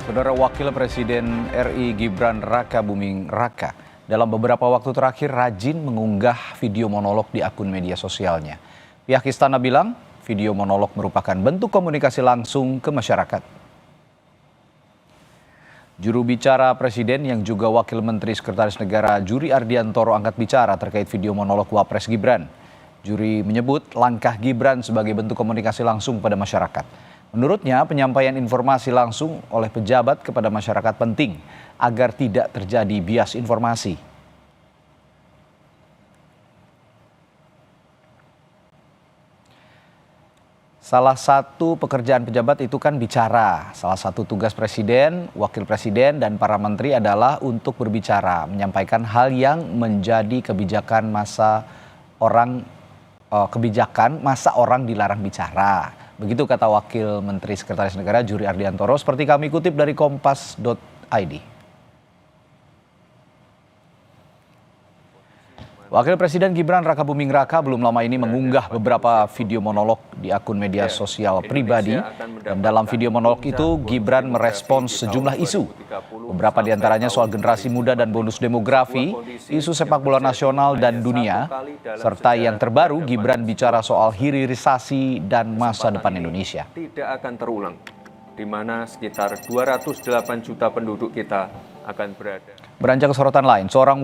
Saudara Wakil Presiden RI Gibran Rakabuming Raka dalam beberapa waktu terakhir rajin mengunggah video monolog di akun media sosialnya. Pihak istana bilang video monolog merupakan bentuk komunikasi langsung ke masyarakat. Juru bicara Presiden yang juga Wakil Menteri Sekretaris Negara Juri Ardiantoro angkat bicara terkait video monolog Wapres Gibran. Juri menyebut langkah Gibran sebagai bentuk komunikasi langsung pada masyarakat. Menurutnya, penyampaian informasi langsung oleh pejabat kepada masyarakat penting agar tidak terjadi bias informasi. Salah satu pekerjaan pejabat itu kan bicara. Salah satu tugas presiden, wakil presiden, dan para menteri adalah untuk berbicara, menyampaikan hal yang menjadi kebijakan masa orang dilarang bicara. Begitu kata Wakil Menteri Sekretaris Negara Juri Ardiantoro seperti kami kutip dari kompas.id. Wakil Presiden Gibran Rakabuming Raka belum lama ini mengunggah beberapa video monolog di akun media sosial pribadi. Dan dalam video monolog itu Gibran merespons sejumlah isu. Beberapa diantaranya soal generasi muda dan bonus demografi, isu sepak bola nasional dan dunia, serta yang terbaru Gibran bicara soal hilirisasi dan masa depan Indonesia. Tidak akan terulang, di mana sekitar 208 juta penduduk kita akan berada. Beranjak ke sorotan lain, seorang